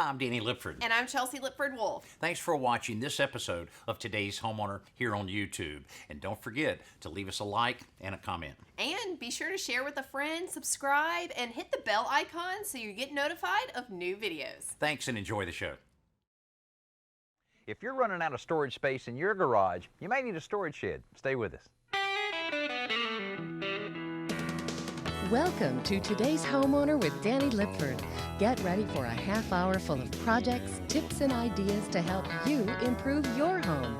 Hi, I'm Danny Lipford. And I'm Chelsea Lipford-Wolf. Thanks for watching this episode of Today's Homeowner here on YouTube. And don't forget to leave us a like and a comment. And be sure to share with a friend, subscribe, and hit the bell icon so you get notified of new videos. Thanks and enjoy the show. If you're running out of storage space in your garage, you may need a storage shed. Stay with us. Welcome to Today's Homeowner with Danny Lipford. Get ready for a half hour full of projects, tips, and ideas to help you improve your home.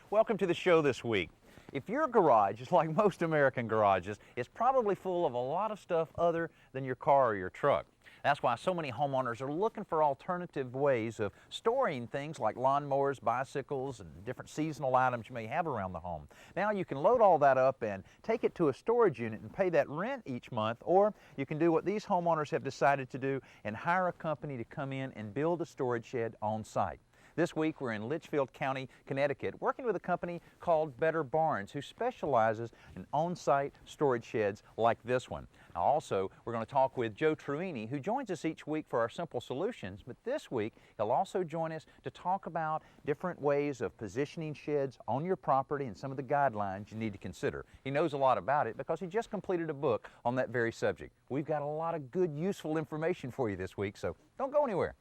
Welcome to the show this week. If your garage is like most American garages, it's probably full of a lot of stuff other than your car or your truck. That's why so many homeowners are looking for alternative ways of storing things like lawnmowers, bicycles, and different seasonal items you may have around the home. Now you can load all that up and take it to a storage unit and pay that rent each month, or you can do what these homeowners have decided to do and hire a company to come in and build a storage shed on site. This week we're in Litchfield County, Connecticut, working with a company called Better Barns, who specializes in on-site storage sheds like this one. Now also, we're going to talk with Joe Truini, who joins us each week for our Simple Solutions, but this week he'll also join us to talk about different ways of positioning sheds on your property and some of the guidelines you need to consider. He knows a lot about it because he just completed a book on that very subject. We've got a lot of good, useful information for you this week, so don't go anywhere.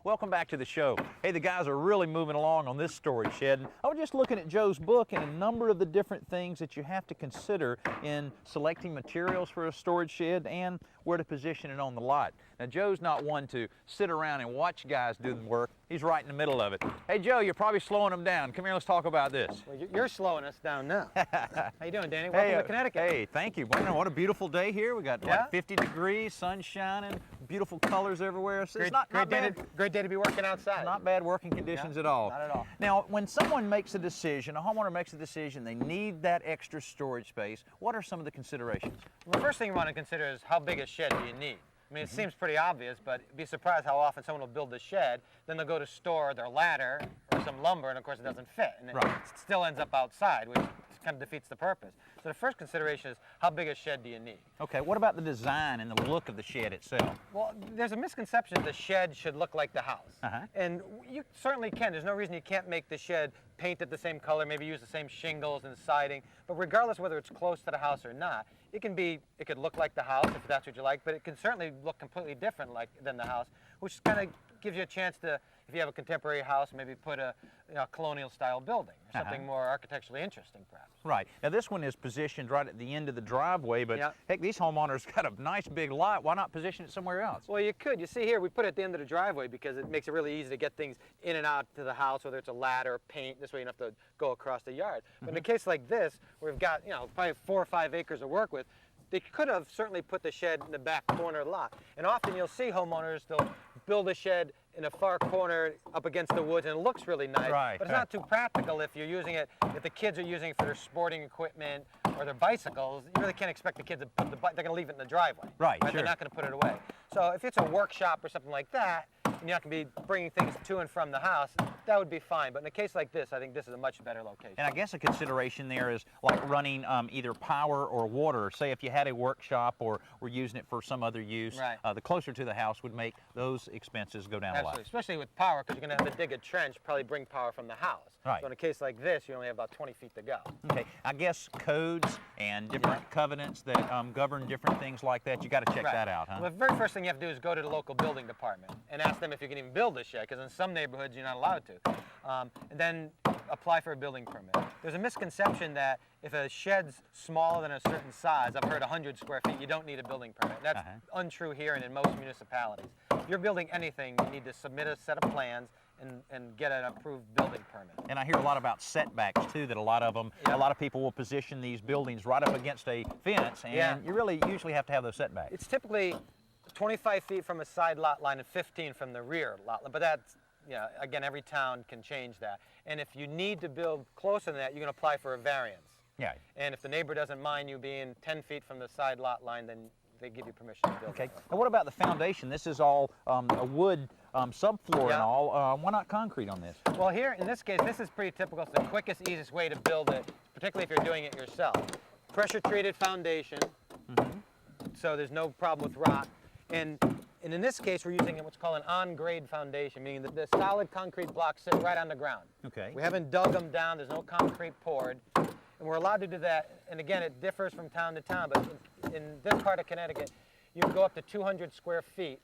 Welcome back to the show. Hey, the guys are really moving along on this storage shed. I was just looking at Joe's book and a number of the different things that you have to consider in selecting materials for a storage shed and where to position it on the lot. Now, Joe's not one to sit around and watch guys do the work. He's right in the middle of it. Hey, Joe, you're probably slowing them down. Come here, let's talk about this. Well, you're slowing us down now. How you doing, Danny? Welcome to Connecticut. Hey, thank you. Bueno, what a beautiful day here. We got like 50 degrees, sun shining, beautiful colors everywhere. So it's not bad. Great day to be working outside. Not bad working conditions at all. Not at all. Now, when someone makes a decision, a homeowner makes a decision, they need that extra storage space, what are some of the considerations? Well, the first thing you want to consider is how big a shed do you need? I mean, it seems pretty obvious, but be surprised how often someone will build a shed, then they'll go to store their ladder or some lumber, and of course it doesn't fit, and it still ends up outside, which kind of defeats the purpose. So the first consideration is how big a shed do you need? Okay, what about the design and the look of the shed itself? Well, there's a misconception the shed should look like the house. And you certainly can. There's no reason you can't make the shed painted the same color, maybe use the same shingles and siding, but regardless whether it's close to the house or not, it could look like the house if that's what you like, but it can certainly look completely different than the house, which kind of gives you a chance to, if you have a contemporary house, maybe put a colonial style building or something more architecturally interesting perhaps. Right. Now this one is positioned right at the end of the driveway, but heck, these homeowners got a nice big lot. Why not position it somewhere else? Well, you could. You see here, we put it at the end of the driveway because it makes it really easy to get things in and out to the house, whether it's a ladder, paint. This way you don't have to go across the yard. But in a case like this, where we've got, probably 4 or 5 acres to work with, they could have certainly put the shed in the back corner of the lot. And often you'll see homeowners, they'll build a shed in a far corner up against the woods, and it looks really nice. But it's not too practical if you're using it, if the kids are using it for their sporting equipment or their bicycles. You really can't expect the kids to put they're going to leave it in the driveway. They're not going to put it away. So if it's a workshop or something like that, and you're not going to be bringing things to and from the house, that would be fine. But in a case like this, I think this is a much better location. And I guess a consideration there is like running either power or water. Say if you had a workshop or were using it for some other use, the closer to the house would make those expenses go down a lot. Especially with power, because you're going to have to dig a trench, probably bring power from the house. So in a case like this, you only have about 20 feet to go. Okay, I guess codes and different covenants that govern different things like that, you got to check that out, huh? Well, the very first thing you have to do is go to the local building department and ask them if you can even build a shed, because in some neighborhoods you're not allowed to. And then apply for a building permit. There's a misconception that if a shed's smaller than a certain size, I've heard 100 square feet, you don't need a building permit. That's untrue here and in most municipalities. If you're building anything, you need to submit a set of plans and get an approved building permit. And I hear a lot about setbacks too, that a lot of people will position these buildings right up against a fence, and you really usually have to have those setbacks. It's typically 25 feet from a side lot line and 15 from the rear lot line, but that's, again, every town can change that. And if you need to build closer than that, you can apply for a variance. And if the neighbor doesn't mind you being 10 feet from the side lot line, then they give you permission to build. Okay. that way. And what about the foundation? This is all a wood subfloor and Yeah. all. Why not concrete on this? Well, here, in this case, this is pretty typical. It's the quickest, easiest way to build it, particularly if you're doing it yourself. Pressure-treated foundation, so there's no problem with rot. And in this case, we're using what's called an on-grade foundation, meaning that the solid concrete blocks sit right on the ground. Okay. We haven't dug them down. There's no concrete poured. And we're allowed to do that. And again, it differs from town to town, but in this part of Connecticut, you can go up to 200 square feet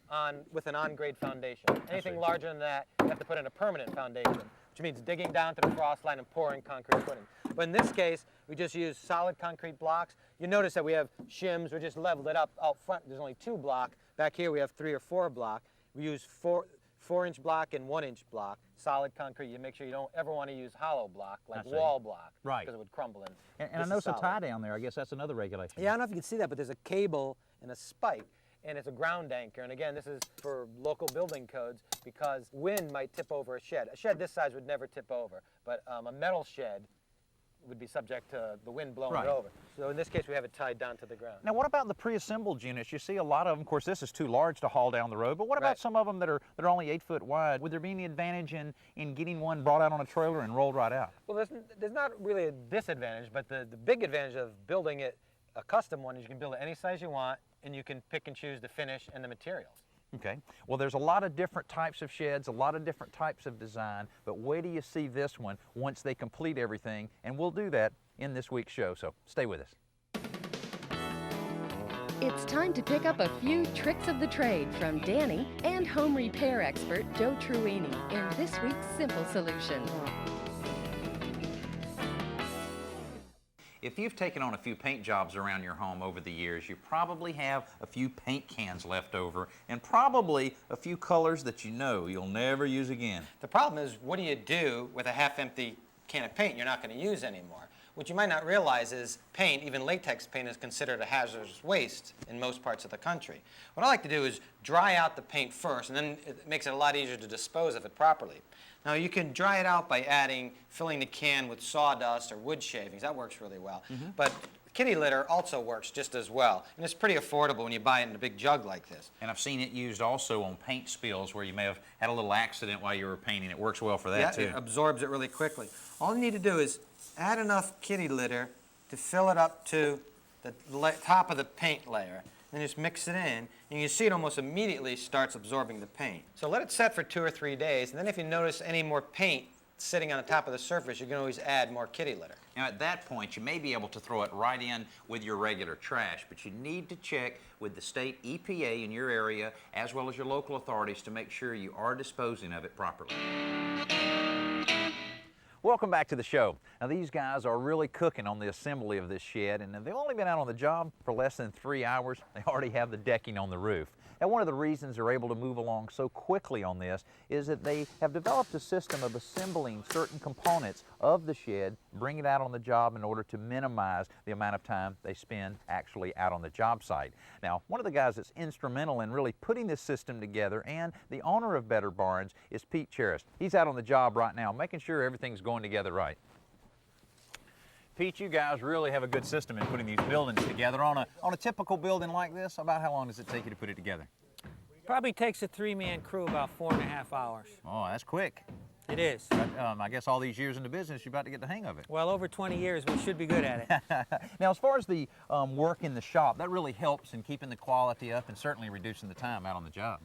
with an on-grade foundation. Anything larger than that, you have to put in a permanent foundation, which means digging down to the frost line and pouring concrete footings. But in this case, we just use solid concrete blocks. You notice that we have shims. We just leveled it up out front. There's only 2 block. Back here, we have 3 or 4 block. We use 4-inch block and 1-inch block, solid concrete. You make sure you don't ever want to use hollow block, like wall block, Right. because it would crumble in. And I This is notice a solid. tie down there. I guess that's another regulation. Yeah, I don't know if you can see that, but there's a cable and a spike, and it's a ground anchor. And again, this is for local building codes because wind might tip over a shed. A shed this size would never tip over, but a metal shed would be subject to the wind blowing Right. it over. So in this case, we have it tied down to the ground. Now, what about the pre-assembled units? You see a lot of them. Of course, this is too large to haul down the road, but what about Right. some of them that are only 8 foot wide? Would there be any advantage in getting one brought out on a trailer and rolled right out? Well, there's not really a disadvantage, but the big advantage of building it a custom one is you can build it any size you want, and you can pick and choose the finish and the materials. Okay. Well, there's a lot of different types of sheds, a lot of different types of design, but wait till you see this one once they complete everything, and we'll do that in this week's show, so stay with us. It's time to pick up a few tricks of the trade from Danny and home repair expert Joe Truini in this week's Simple Solution. If you've taken on a few paint jobs around your home over the years, you probably have a few paint cans left over and probably a few colors that you know you'll never use again. The problem is, what do you do with a half-empty can of paint you're not going to use anymore? What you might not realize is paint, even latex paint, is considered a hazardous waste in most parts of the country. What I like to do is dry out the paint first, and then it makes it a lot easier to dispose of it properly. Now, you can dry it out by filling the can with sawdust or wood shavings. That works really well. But kitty litter also works just as well, and it's pretty affordable when you buy it in a big jug like this. And I've seen it used also on paint spills where you may have had a little accident while you were painting. It works well for that Yeah, too. it absorbs it really quickly. All you need to do is add enough kitty litter to fill it up to the top of the paint layer. Then just mix it in, and you see it almost immediately starts absorbing the paint. So let it set for 2 or 3 days, and then if you notice any more paint sitting on the top of the surface, you can always add more kitty litter. Now at that point, you may be able to throw it right in with your regular trash, but you need to check with the state EPA in your area as well as your local authorities to make sure you are disposing of it properly. Welcome back to the show. Now, these guys are really cooking on the assembly of this shed, and they've only been out on the job for less than 3 hours. They already have the decking on the roof. And one of the reasons they're able to move along so quickly on this is that they have developed a system of assembling certain components of the shed, bring it out on the job in order to minimize the amount of time they spend actually out on the job site. Now, one of the guys that's instrumental in really putting this system together and the owner of Better Barns is Pete Cheris. He's out on the job right now making sure everything's going together right. Pete, you guys really have a good system in putting these buildings together. On a typical building like this, about how long does it take you to put it together? Probably takes a 3-man crew about 4.5 hours. Oh, that's quick. It is. But, I guess all these years in the business, you're about to get the hang of it. Well, over 20 years, we should be good at it. Now, as far as the work in the shop, that really helps in keeping the quality up and certainly reducing the time out on the job.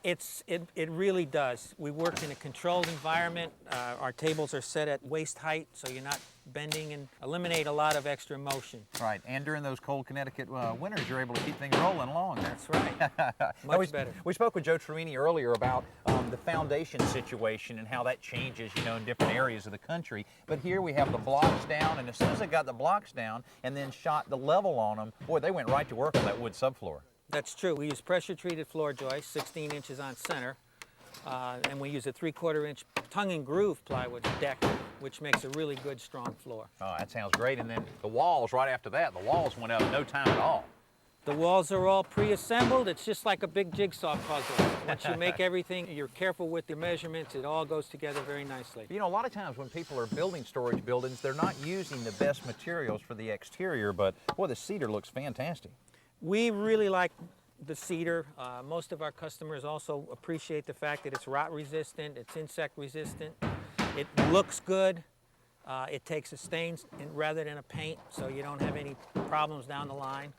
It really does. We work in a controlled environment. Our tables are set at waist height, so you're not bending, and eliminate a lot of extra motion. Right, and during those cold Connecticut winters, you're able to keep things rolling along there. That's right. Now, Much better. We spoke with Joe Truini earlier about the foundation situation and how that changes, you know, in different areas of the country. But here we have the blocks down, and as soon as they got the blocks down and then shot the level on them, boy, they went right to work on that wood subfloor. That's true. We use pressure-treated floor joists, 16 inches on center, and we use a 3/4-inch tongue and groove plywood deck, which makes a really good, strong floor. Oh, that sounds great. And then the walls right after that, the walls went up in no time at all. The walls are all pre-assembled. It's just like a big jigsaw puzzle. Once you make everything, you're careful with your measurements, it all goes together very nicely. You know, a lot of times when people are building storage buildings, they're not using the best materials for the exterior, but boy, the cedar looks fantastic. We really like the cedar. Most of our customers also appreciate the fact that it's rot resistant, it's insect resistant, it looks good, it takes a stain rather than a paint, so you don't have any problems down the line.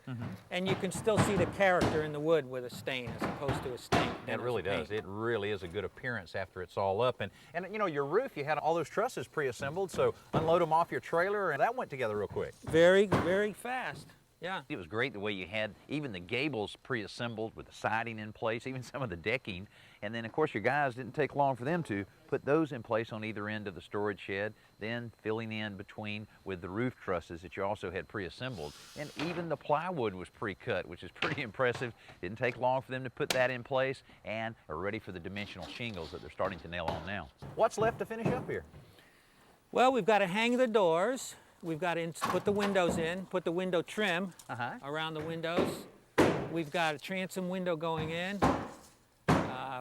And you can still see the character in the wood with a stain as opposed to a stain. It really does. It really is a good appearance after it's all up. And you know, your roof, you had all those trusses pre-assembled, so unload them off your trailer, and that went together real quick. Very, very fast. Yeah. It was great the way you had even the gables pre-assembled with the siding in place, even some of the decking. And then, of course, your guys didn't take long for them to put those in place on either end of the storage shed, then filling in between with the roof trusses that you also had pre-assembled. And even the plywood was pre-cut, which is pretty impressive. Didn't take long for them to put that in place, and are ready for the dimensional shingles that they're starting to nail on now. What's left to finish up here? Well, we've got to hang the doors. We've got to put the windows in, put the window trim around the windows. We've got a transom window going in.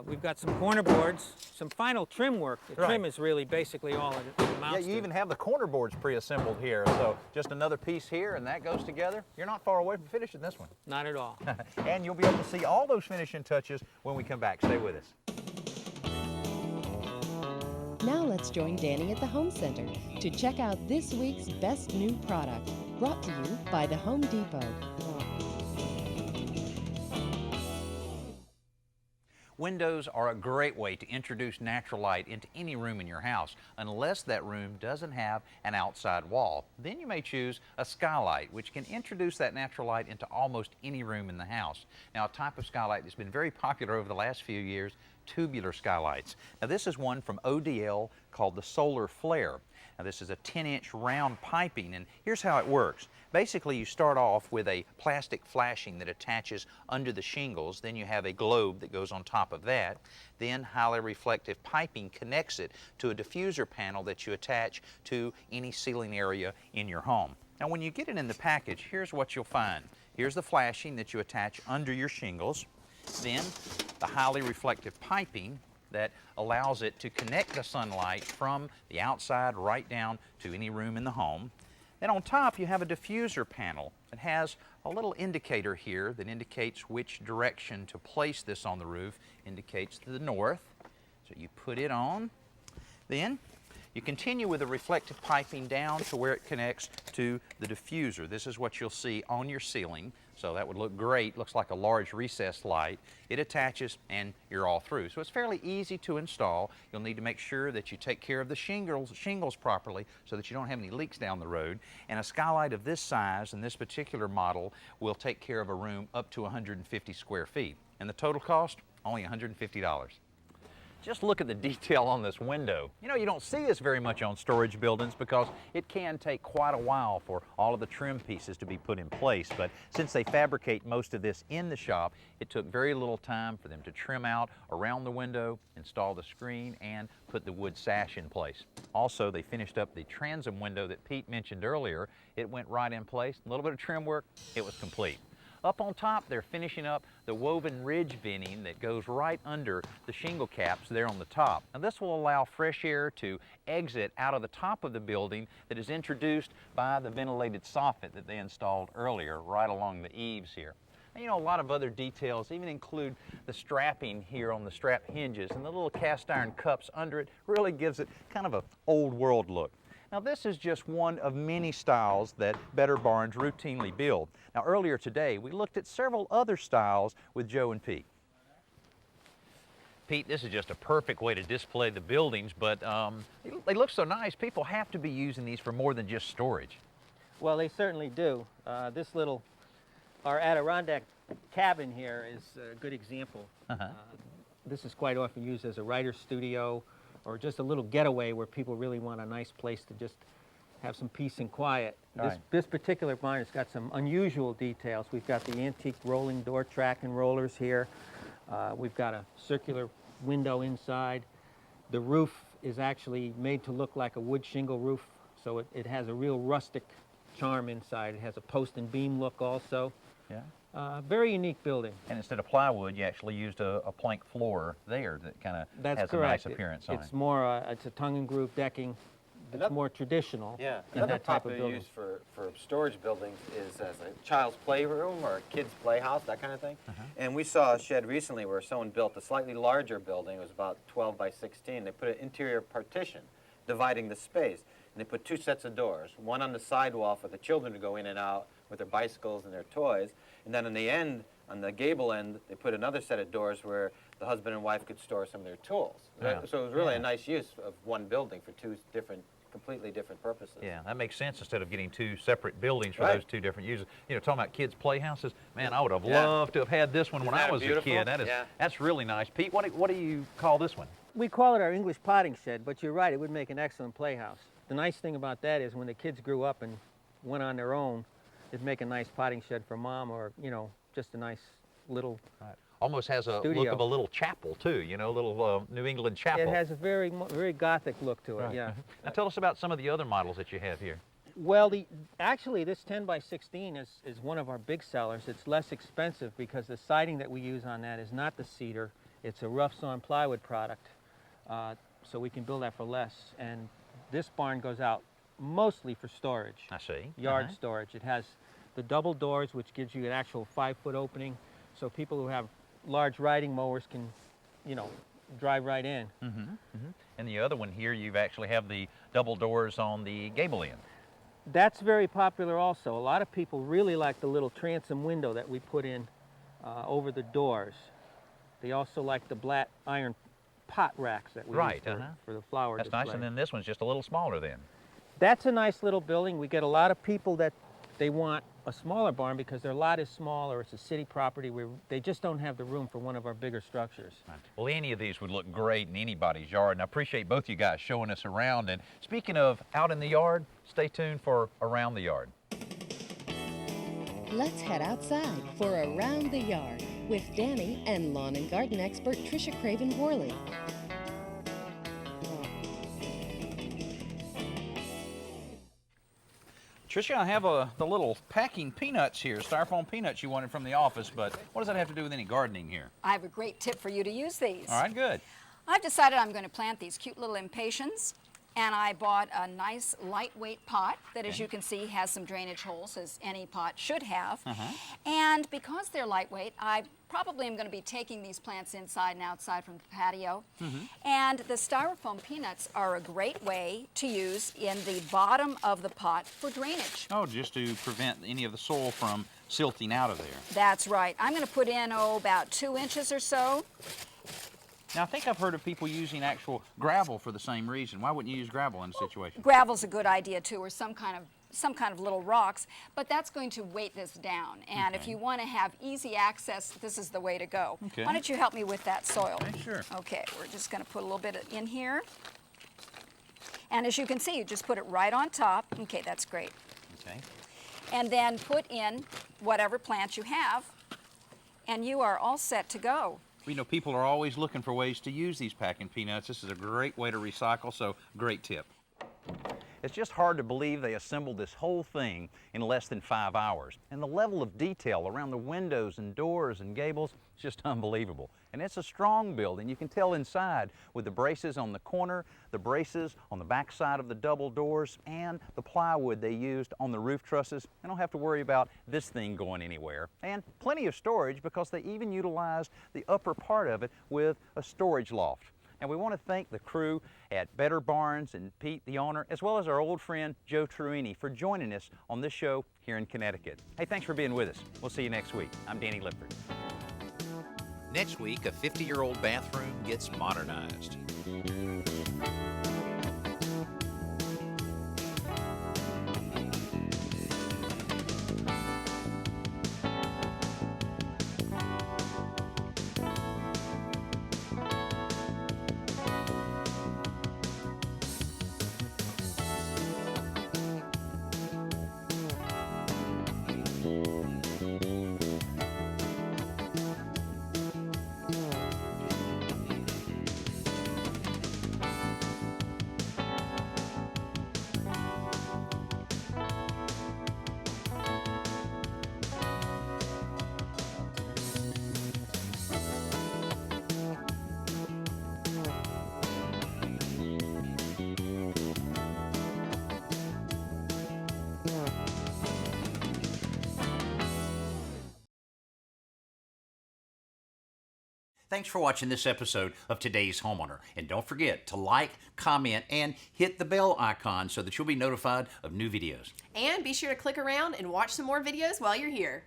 We've got some corner boards, some final trim work. The trim is really basically all it amounts to. Yeah, you even have the corner boards pre-assembled here, so just another piece here and that goes together. You're not far away from finishing this one. Not at all. And you'll be able to see all those finishing touches when we come back. Stay with us. Now let's join Danny at the Home Center to check out this week's best new product, brought to you by the Home Depot. Windows are a great way to introduce natural light into any room in your house, unless that room doesn't have an outside wall. Then you may choose a skylight, which can introduce that natural light into almost any room in the house. Now, a type of skylight that's been very popular over the last few years, tubular skylights. Now, this is one from ODL called the Solar Flare. Now, this is a 10-inch round piping, and here's how it works. Basically, you start off with a plastic flashing that attaches under the shingles. Then you have a globe that goes on top of that. Then highly reflective piping connects it to a diffuser panel that you attach to any ceiling area in your home. Now, when you get it in the package, here's what you'll find. Here's the flashing that you attach under your shingles. Then the highly reflective piping that allows it to connect the sunlight from the outside right down to any room in the home. Then on top you have a diffuser panel. It has a little indicator here that indicates which direction to place this on the roof. Indicates to the north. So you put it on. Then you continue with the reflective piping down to where it connects to the diffuser. This is what you'll see on your ceiling. So that would look great. Looks like a large recessed light. It attaches and you're all through. So it's fairly easy to install. You'll need to make sure that you take care of the shingles properly so that you don't have any leaks down the road. And a skylight of this size and this particular model will take care of a room up to 150 square feet. And the total cost, only $150. Just look at the detail on this window. You know, you don't see this very much on storage buildings because it can take quite a while for all of the trim pieces to be put in place. But since they fabricate most of this in the shop, it took very little time for them to trim out around the window, install the screen, and put the wood sash in place. Also, they finished up the transom window that Pete mentioned earlier. It went right in place. A little bit of trim work, it was complete. Up on top, they're finishing up the woven ridge venting that goes right under the shingle caps there on the top. Now, this will allow fresh air to exit out of the top of the building that is introduced by the ventilated soffit that they installed earlier right along the eaves here. And, you know, a lot of other details even include the strapping here on the strap hinges, and the little cast iron cups under it really gives it kind of an old world look. Now, this is just one of many styles that Better Barns routinely build. Now, earlier today, we looked at several other styles with Joe and Pete. Pete, this is just a perfect way to display the buildings, but they look so nice. People have to be using these for more than just storage. Well, they certainly do. Our Adirondack cabin here is a good example. This is quite often used as a writer's studio, or just a little getaway where people really want a nice place to just have some peace and quiet. Right. This particular barn has got some unusual details. We've got the antique rolling door track and rollers here. We've got a circular window inside. The roof is actually made to look like a wood shingle roof, so it has a real rustic charm inside. It has a post and beam look also. Yeah. Very unique building. And instead of plywood, you actually used a plank floor there that kind of has a nice appearance on it. It's more, it's a tongue and groove decking that's more traditional Yeah, in another that type of popular building. use for storage buildings is as a child's playroom or a kid's playhouse, that kind of thing. And we saw a shed recently where someone built a slightly larger building. It was about 12 by 16. They put an interior partition dividing the space. And they put 2 sets of doors, one on the sidewall for the children to go in and out with their bicycles and their toys. And then on the end, on the gable end, they put another set of doors where the husband and wife could store some of their tools. Yeah. So it was really a nice use of one building for 2 different, completely different purposes. Yeah, that makes sense instead of getting 2 separate buildings for Right. those 2 different uses. You know, talking about kids' playhouses, man, I would have Yeah. loved to have had this one when Isn't I that was a beautiful? kid. Yeah. That's really nice. Pete, what do you call this one? We call it our English potting shed, but you're right, it would make an excellent playhouse. The nice thing about that is when the kids grew up and went on their own, it'd make a nice potting shed for mom, or, you know, just a nice little... Right. Almost has a look Studio. of a little chapel too, you know, a little New England chapel. It has a very Gothic look to it, Right. yeah. Now tell us about some of the other models that you have here. Well, actually this 10 by 16 is one of our big sellers. It's less expensive because the siding that we use on that is not the cedar, it's a rough sawn plywood product. So we can build that for less. And this barn goes out mostly for storage. I see. Yard storage. It has the double doors, which gives you an actual 5-foot opening, so people who have large riding mowers can, you know, drive right in. And the other one here, you actually have the double doors on the gable end. That's very popular also. A lot of people really like the little transom window that we put in over the doors. They also like the black iron pot racks that we Right, use for the flower That's display. nice, and then this one's just a little smaller then. That's a nice little building. We get a lot of people that they want a smaller barn because their lot is small or it's a city property where they just don't have the room for one of our bigger structures. Right. Well, any of these would look great in anybody's yard, and I appreciate both you guys showing us around. And speaking of out in the yard, stay tuned for Around the Yard. Let's head outside for Around the Yard with Danny and lawn and garden expert Tricia Craven-Worley. Tricia, I have the little packing peanuts here, styrofoam peanuts you wanted from the office, but what does that have to do with any gardening here? I have a great tip for you to use these. All right, good. I've decided I'm going to plant these cute little impatiens, and I bought a nice lightweight pot that, as you can see, has some drainage holes, as any pot should have. And because they're lightweight, I probably am going to be taking these plants inside and outside from the patio. And the styrofoam peanuts are a great way to use in the bottom of the pot for drainage. Oh, just to prevent any of the soil from silting out of there. That's right. I'm going to put in, about 2 inches or so. Now, I think I've heard of people using actual gravel for the same reason. Why wouldn't you use gravel in a situation? Gravel's a good idea too, or some kind of little rocks, but that's going to weight this down. And if you want to have easy access, this is the way to go. Okay. Why don't you help me with that soil? Okay, sure. Okay, we're just going to put a little bit in here. And as you can see, you just put it right on top. Okay, that's great. Okay. And then put in whatever plant you have, and you are all set to go. Well, you know, people are always looking for ways to use these packing peanuts. This is a great way to recycle, so great tip. It's just hard to believe they assembled this whole thing in less than 5 hours. And the level of detail around the windows and doors and gables is just unbelievable. And it's a strong building. You can tell inside with the braces on the corner, the braces on the back side of the double doors, and the plywood they used on the roof trusses. I don't have to worry about this thing going anywhere. And plenty of storage because they even utilized the upper part of it with a storage loft. And we want to thank the crew at Better Barns and Pete, the owner, as well as our old friend Joe Truini for joining us on this show here in Connecticut. Hey, thanks for being with us. We'll see you next week. I'm Danny Lipford. Next week, a 50-year-old bathroom gets modernized. Thanks for watching this episode of Today's Homeowner. And don't forget to like, comment, and hit the bell icon so that you'll be notified of new videos. And be sure to click around and watch some more videos while you're here.